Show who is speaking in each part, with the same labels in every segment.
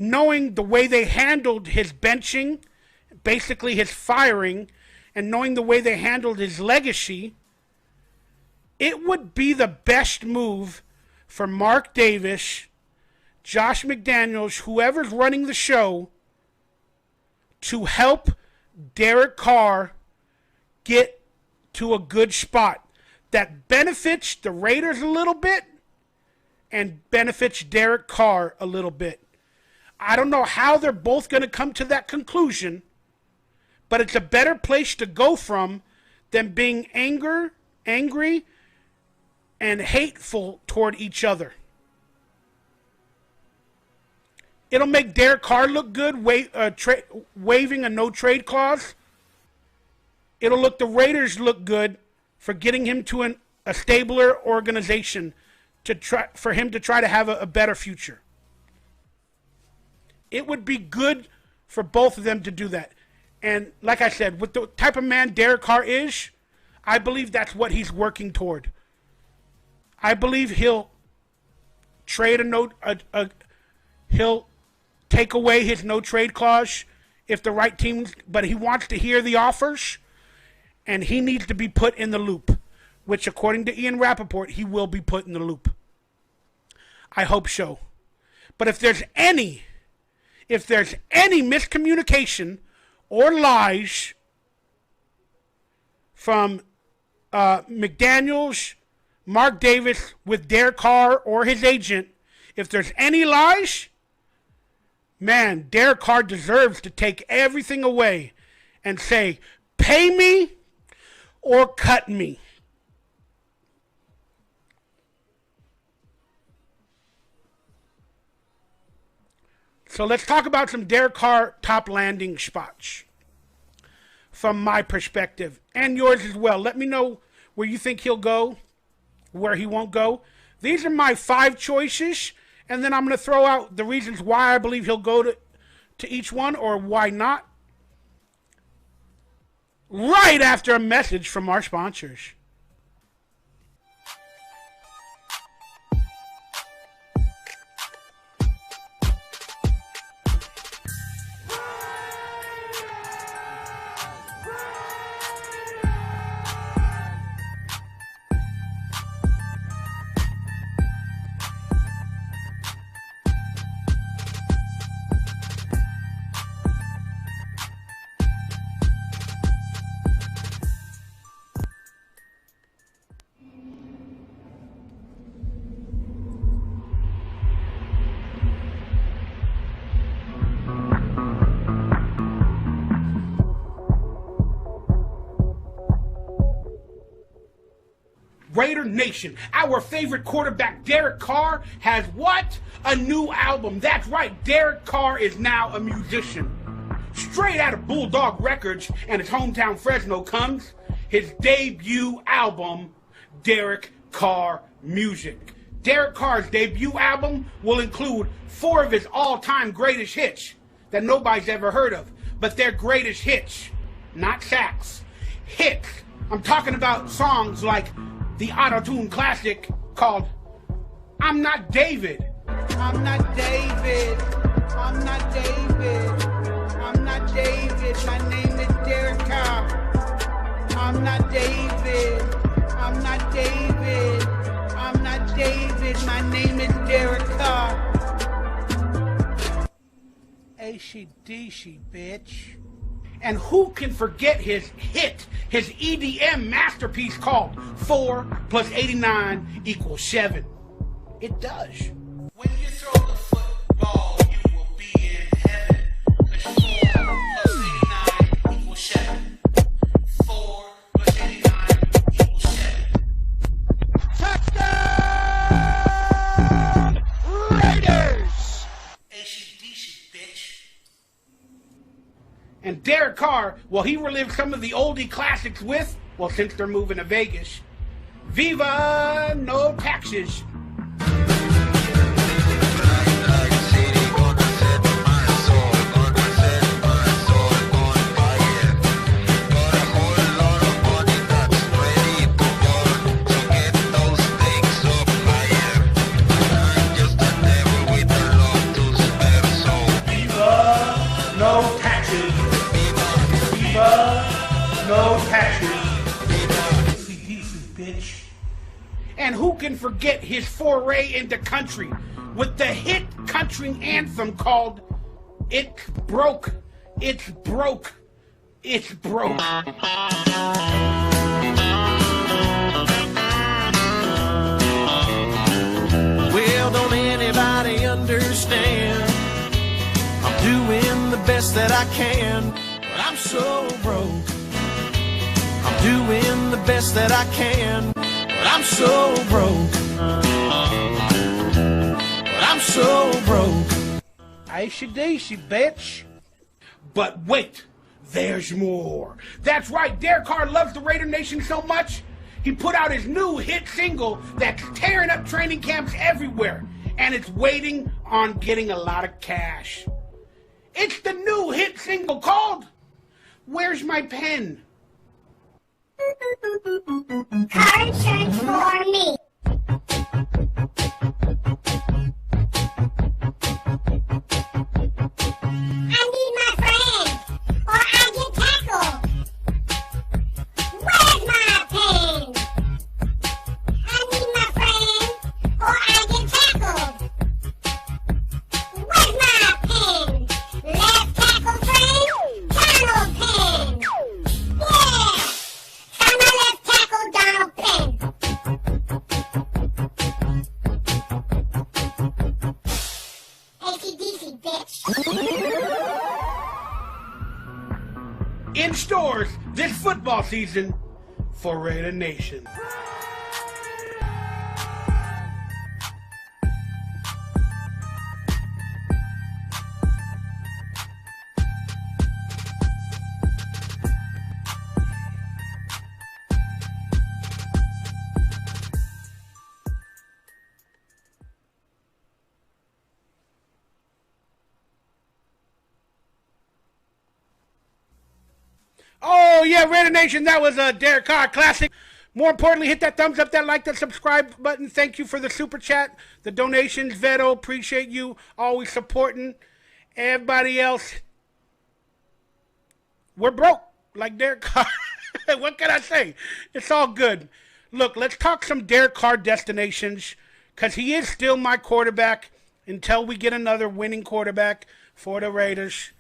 Speaker 1: knowing the way they handled his benching, basically his firing, and knowing the way they handled his legacy, it would be the best move for Mark Davis, Josh McDaniels, whoever's running the show, to help Derek Carr get to a good spot that benefits the Raiders a little bit and benefits Derek Carr a little bit. I don't know how they're both going to come to that conclusion, but it's a better place to go from than being angry and hateful toward each other. It'll make Derek Carr look good, waiving a no-trade clause. It'll look the Raiders look good for getting him to a stabler organization for him to try to have a better future. It would be good for both of them to do that. And like I said, with the type of man Derek Carr is, I believe that's what he's working toward. I believe he'll trade he'll take away his no-trade clause if the right team, but he wants to hear the offers, and he needs to be put in the loop, which according to Ian Rappaport, he will be put in the loop. I hope so. But if there's any miscommunication or lies from McDaniels, Mark Davis with Derek Carr or his agent, if there's any lies, man, Derek Carr deserves to take everything away and say, pay me or cut me. So let's talk about some Derek Carr top landing spots from my perspective and yours as well. Let me know where you think he'll go, where he won't go. These are my 5 choices, and then I'm going to throw out the reasons why I believe he'll go to each one or why not, right after a message from our sponsors. Raider Nation, our favorite quarterback, Derek Carr, has what? A new album. That's right, Derek Carr is now a musician. Straight out of Bulldog Records and his hometown Fresno comes his debut album, Derek Carr Music. Derek Carr's debut album will include 4 of his all-time greatest hits that nobody's ever heard of, but they're greatest hits, not sacks. Hits. I'm talking about songs like the auto-tune classic called I'm Not David.
Speaker 2: I'm not David. I'm not David. I'm not David. My name is Derek Carr. I'm not David. I'm not David. I'm not David. My name is Derek Carr.
Speaker 1: AC/DC, bitch. And who can forget his hit, his EDM masterpiece called 4 + 89 = 7? It does.
Speaker 2: When you throw the football, you will be in heaven. 'Cause 4 + 89 = 7. 4 + 89 = 7. Touchdown! Raiders! AC/DC, bitch.
Speaker 1: And Derek Carr, well, he relived some of the oldie classics with, well, since they're moving to Vegas, Viva No Taxes. And who can forget his foray into country with the hit country anthem called It's Broke, It's Broke, It's Broke.
Speaker 3: Well, don't anybody understand? I'm doing the best that I can, but I'm so broke. I'm doing the best that I can, but I'm so broke. But I'm so broke.
Speaker 1: Icy daisy, bitch. But wait, there's more. That's right, Derek Carr loves the Raider Nation so much, he put out his new hit single that's tearing up training camps everywhere, and it's waiting on getting a lot of cash. It's the new hit single called Where's My Pen?
Speaker 4: Car insurance for me. I need my friend, or I get tackled. Where's my pen? I need my friend, or I get tackled. Where's my pen? Left tackle friend, Donald Pen. Yeah, found my left tackle, Donald Pen. AC/DC, bitch.
Speaker 1: In stores this football season for Raider Nation. Oh, yeah, Raider Nation, that was a Derek Carr classic. More importantly, hit that thumbs up, that like, that subscribe button. Thank you for the super chat, the donations. Veto, appreciate you always supporting. Everybody else, we're broke, like Derek Carr. What can I say? It's all good. Look, let's talk some Derek Carr destinations, because he is still my quarterback until we get another winning quarterback for the Raiders.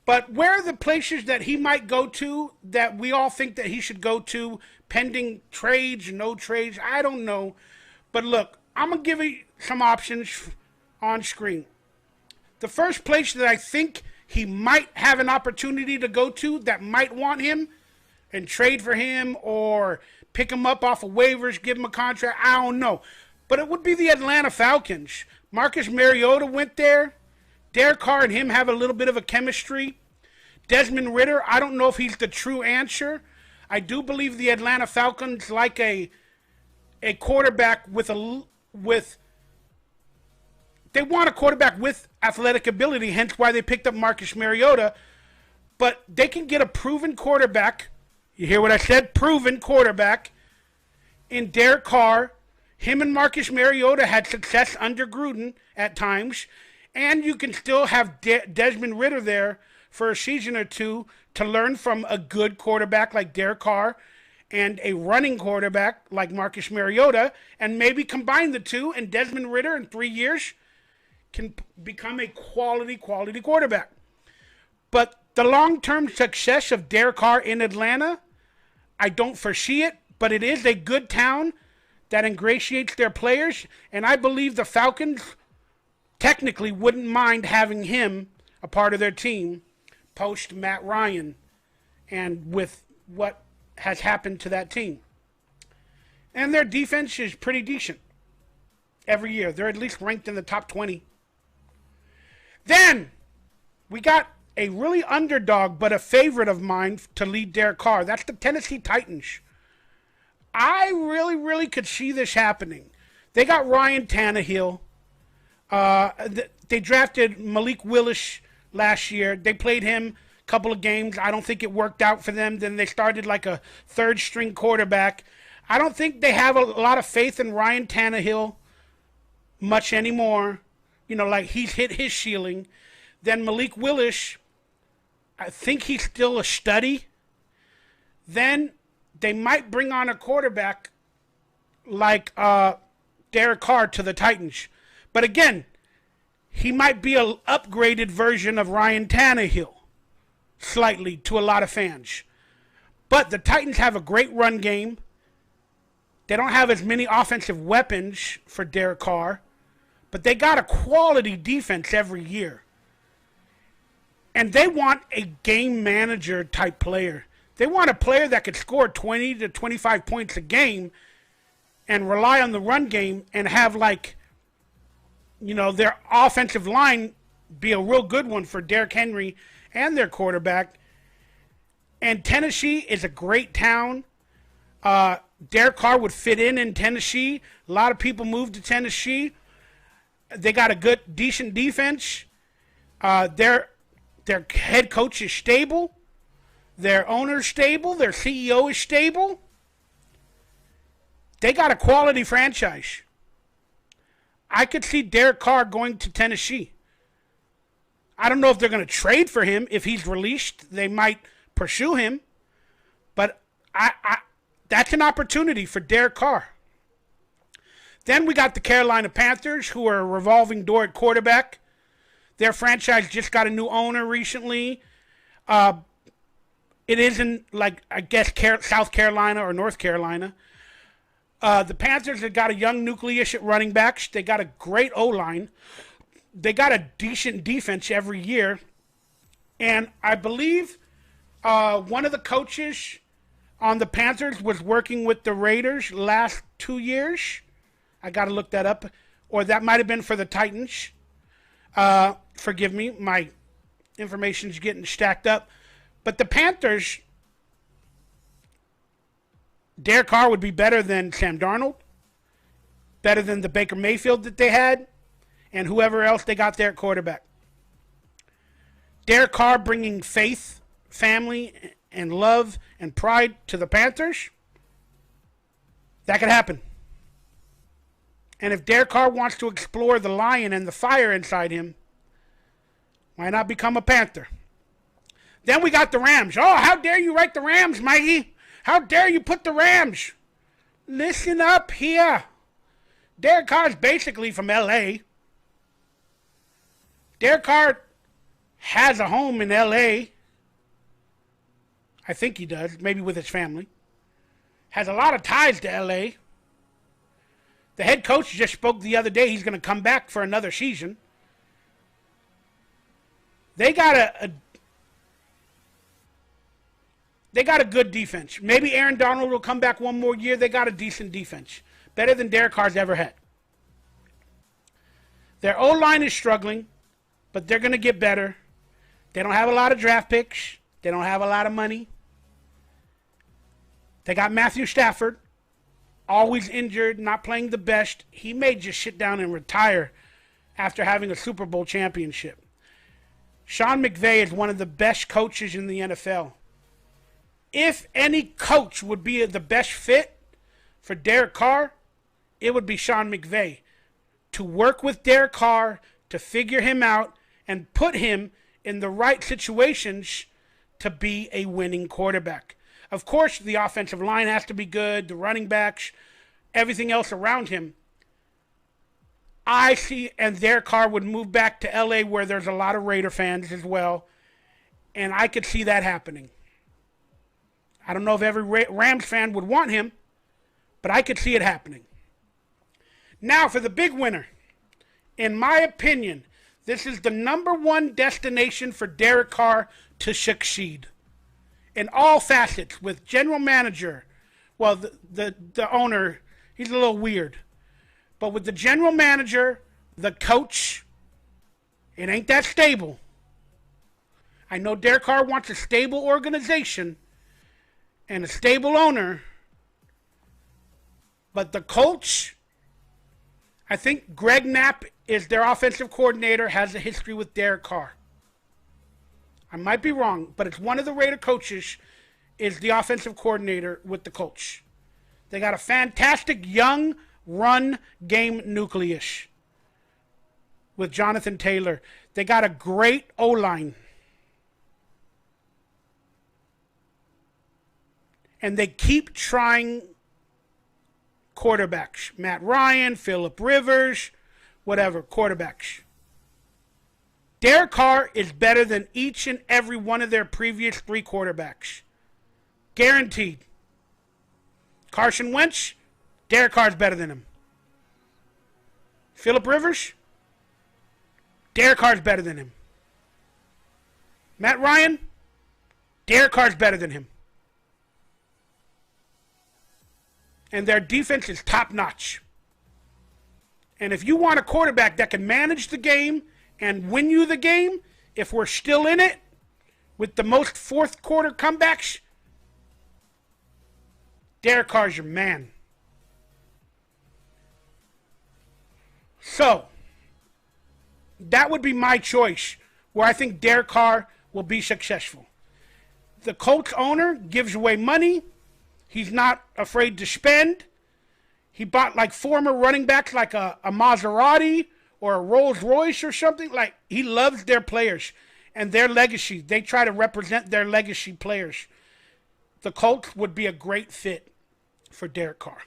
Speaker 1: But where are the places that he might go to that we all think that he should go to, pending trades, no trades? I don't know. But look, I'm going to give you some options on screen. The first place that I think he might have an opportunity to go to that might want him and trade for him or pick him up off of waivers, give him a contract, I don't know. But it would be the Atlanta Falcons. Marcus Mariota went there. Derek Carr and him have a little bit of a chemistry. Desmond Ridder, I don't know if he's the true answer. I do believe the Atlanta Falcons like a quarterback they want a quarterback with athletic ability, hence why they picked up Marcus Mariota. But they can get a proven quarterback. You hear what I said? Proven quarterback in Derek Carr. Him and Marcus Mariota had success under Gruden at times. And you can still have Desmond Ridder there for a season or two to learn from a good quarterback like Derek Carr and a running quarterback like Marcus Mariota, and maybe combine the two, and Desmond Ridder in 3 years can become a quality quarterback. But the long-term success of Derek Carr in Atlanta, I don't foresee it, but it is a good town that ingratiates their players, and I believe the Falcons technically wouldn't mind having him a part of their team post Matt Ryan and with what has happened to that team. And their defense is pretty decent every year. They're at least ranked in the top 20. Then we got a really underdog but a favorite of mine to lead Derek Carr. That's the Tennessee Titans. I really could see this happening. They got Ryan Tannehill. They drafted Malik Willis last year. They played him a couple of games. I don't think it worked out for them. Then they started like a third-string quarterback. I don't think they have a lot of faith in Ryan Tannehill much anymore. You know, like he's hit his ceiling. Then Malik Willis, I think he's still a study. Then they might bring on a quarterback like Derek Carr to the Titans. But again, he might be an upgraded version of Ryan Tannehill, slightly to a lot of fans. But the Titans have a great run game. They don't have as many offensive weapons for Derek Carr, but they got a quality defense every year. And they want a game manager type player. They want a player that could score 20 to 25 points a game and rely on the run game and have, like, you know, their offensive line be a real good one for Derrick Henry and their quarterback. And Tennessee is a great town. Derek Carr would fit in Tennessee. A lot of people moved to Tennessee. They got a good, decent defense. Their head coach is stable. Their owner's stable. Their CEO is stable. They got a quality franchise. I could see Derek Carr going to Tennessee. I don't know if they're going to trade for him. If he's released, they might pursue him. But that's an opportunity for Derek Carr. Then we got the Carolina Panthers, who are a revolving door at quarterback. Their franchise just got a new owner recently. It isn't like, I guess, South Carolina or North Carolina. The Panthers have got a young nucleus at running backs. They got a great O-line. They got a decent defense every year. And I believe one of the coaches on the Panthers was working with the Raiders last 2 years. I got to look that up. Or that might have been for the Titans. Forgive me, my information's getting stacked up. But the Panthers, Derek Carr would be better than Sam Darnold, better than the Baker Mayfield that they had, and whoever else they got there at quarterback. Derek Carr bringing faith, family, and love and pride to the Panthers, that could happen. And if Derek Carr wants to explore the lion and the fire inside him, why not become a Panther? Then we got the Rams. Oh, how dare you write the Rams, Mikey? How dare you put the Rams? Listen up here. Derek Carr is basically from L.A. Derek Carr has a home in L.A. I think he does, maybe with his family. Has a lot of ties to L.A. The head coach just spoke the other day. He's going to come back for another season. They got a good defense. Maybe Aaron Donald will come back one more year. They got a decent defense. Better than Derek Carr's ever had. Their O-line is struggling, but they're going to get better. They don't have a lot of draft picks. They don't have a lot of money. They got Matthew Stafford, always injured, not playing the best. He may just sit down and retire after having a Super Bowl championship. Sean McVay is one of the best coaches in the NFL. If any coach would be the best fit for Derek Carr, it would be Sean McVay. To work with Derek Carr, to figure him out, and put him in the right situations to be a winning quarterback. Of course, the offensive line has to be good, the running backs, everything else around him. I see, and Derek Carr would move back to L.A. where there's a lot of Raider fans as well, and I could see that happening. I don't know if every Rams fan would want him, but I could see it happening. Now for the big winner. In my opinion, this is the number one destination for Derek Carr to succeed. In all facets, with general manager, well, the owner, he's a little weird. But with the general manager, the coach, it ain't that stable. I know Derek Carr wants a stable organization and a stable owner. But the coach, I think Greg Knapp is their offensive coordinator, has a history with Derek Carr. I might be wrong, but it's one of the Raider coaches is the offensive coordinator with the coach. They got a fantastic young run game nucleus with Jonathan Taylor. They got a great O-line. And they keep trying quarterbacks. Matt Ryan, Phillip Rivers, whatever, quarterbacks. Derek Carr is better than each and every one of their previous 3 quarterbacks. Guaranteed. Carson Wentz, Derek Carr's better than him. Phillip Rivers, Derek Carr's better than him. Matt Ryan, Derek Carr's better than him. And their defense is top notch. And if you want a quarterback that can manage the game and win you the game, if we're still in it with the most fourth quarter comebacks, Derek Carr's your man. So, that would be my choice, where I think Derek Carr will be successful. The Colts owner gives away money. He's not afraid to spend. He bought like former running backs like a Maserati or a Rolls Royce or something. Like, he loves their players and their legacy. They try to represent their legacy players. The Colts would be a great fit for Derek Carr.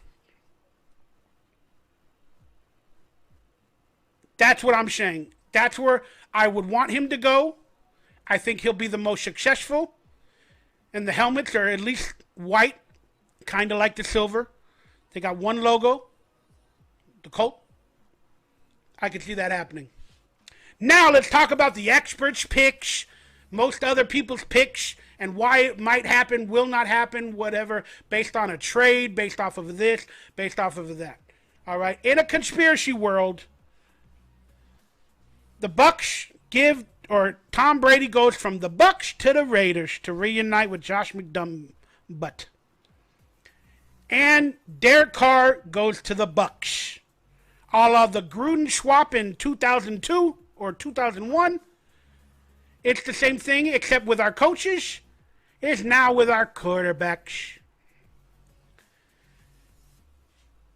Speaker 1: That's what I'm saying. That's where I would want him to go. I think he'll be the most successful. And the helmets are at least white, kind of like the silver. They got one logo, the Colt. I could see that happening. Now let's talk about the experts' picks, most other people's picks, and why it might happen, will not happen, whatever, based on a trade, based off of this, based off of that. All right? In a conspiracy world, the BUCS Tom Brady goes from the BUCS to the Raiders to reunite with Josh McDumbut. And Derek Carr goes to the BUCS. A la the Gruden swap in 2002 or 2001. It's the same thing, except with our coaches. It's now with our quarterbacks.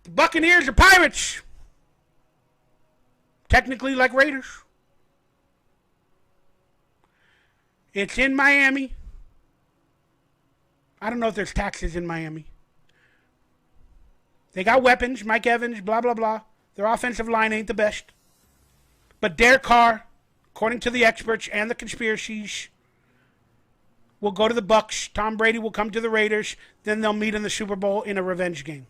Speaker 1: The Buccaneers are Pirates. Technically like Raiders. It's in Miami. I don't know if there's taxes in Miami. They got weapons, Mike Evans, blah, blah, blah. Their offensive line ain't the best. But Derek Carr, according to the experts and the conspiracies, will go to the BUCS. Tom Brady will come to the Raiders. Then they'll meet in the Super Bowl in a revenge game.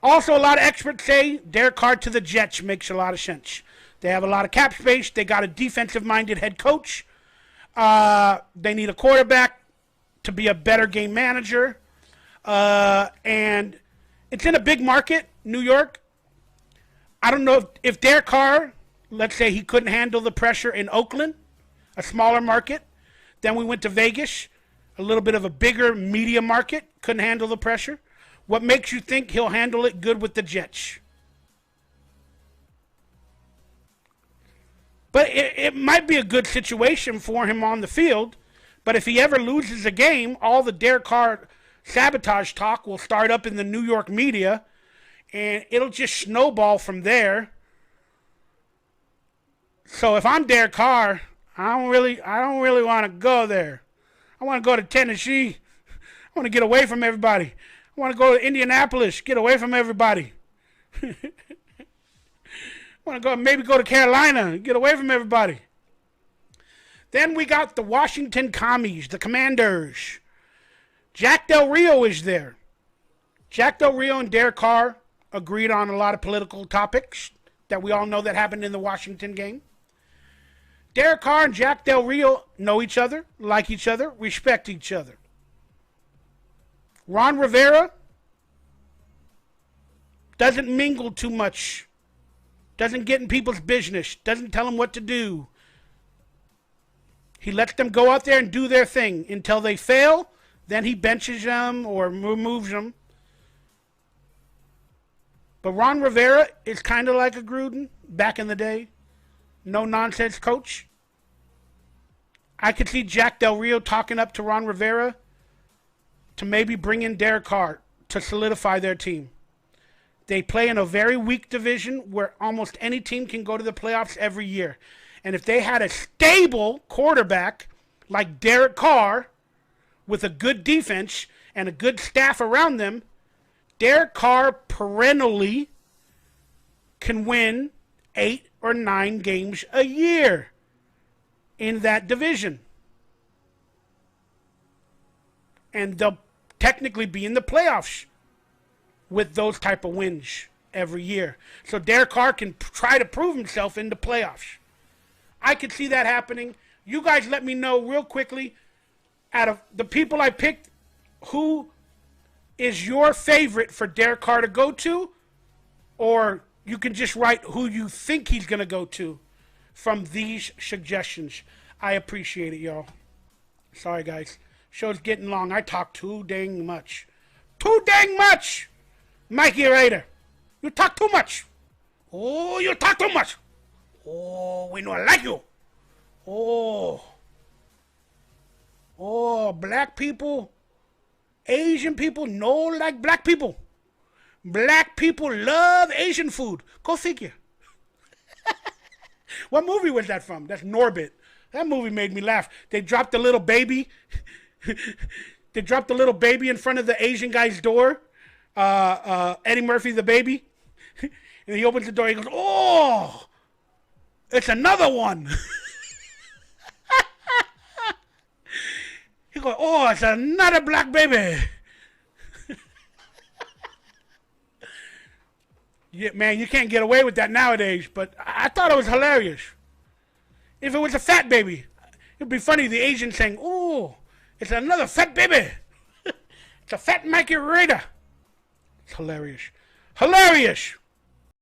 Speaker 1: Also, a lot of experts say Derek Carr to the Jets makes a lot of sense. They have a lot of cap space. They got a defensive-minded head coach. They need a quarterback to be a better game manager. And it's in a big market, New York. I don't know if Derek Carr, let's say he couldn't handle the pressure in Oakland, a smaller market. Then we went to Vegas, a little bit of a bigger media market, couldn't handle the pressure. What makes you think he'll handle it good with the Jets? But it might be a good situation for him on the field. But if he ever loses a game, all the Derek Carr sabotage talk will start up in the New York media, and it'll just snowball from there. So if I'm Derek Carr, I don't really want to go there. I want to go to Tennessee. I want to get away from everybody. I want to go to Indianapolis, get away from everybody. I want to maybe go to Carolina, get away from everybody. Then we got the Washington Commies, the Commanders. Jack Del Rio is there. Jack Del Rio and Derek Carr agreed on a lot of political topics that we all know that happened in the Washington game. Derek Carr and Jack Del Rio know each other, like each other, respect each other. Ron Rivera doesn't mingle too much, doesn't get in people's business, doesn't tell them what to do. He lets them go out there and do their thing until they fail. Then he benches them or removes them. But Ron Rivera is kind of like a Gruden back in the day. No-nonsense coach. I could see Jack Del Rio talking up to Ron Rivera to maybe bring in Derek Carr to solidify their team. They play in a very weak division where almost any team can go to the playoffs every year. And if they had a stable quarterback like Derek Carr with a good defense and a good staff around them, Derek Carr perennially can win 8 or 9 games a year in that division. And they'll technically be in the playoffs with those type of wins every year. So Derek Carr can try to prove himself in the playoffs. I could see that happening. You guys let me know real quickly, out of the people I picked, who is your favorite for Derek Carr to go to, or you can just write who you think he's going to go to from these suggestions. I appreciate it, y'all. Sorry, guys. Show's getting long. I talk too dang much. Too dang much! Mikey Raider, you talk too much. Oh, you talk too much. Oh, we don't like you. Oh, black people, Asian people no like black people. Black people love Asian food. Go figure. What movie was that from? That's Norbit. That movie made me laugh. They dropped the little baby. They dropped the little baby in front of the Asian guy's door. Eddie Murphy, the baby. And he opens the door. He goes, "Oh, it's another one." He goes, "Oh, it's another black baby." Yeah, man, you can't get away with that nowadays, but I thought it was hilarious. If it was a fat baby, it'd be funny, the Asian saying, "Oh, it's another fat baby." It's a fat Mikey Raider. It's hilarious. Hilarious!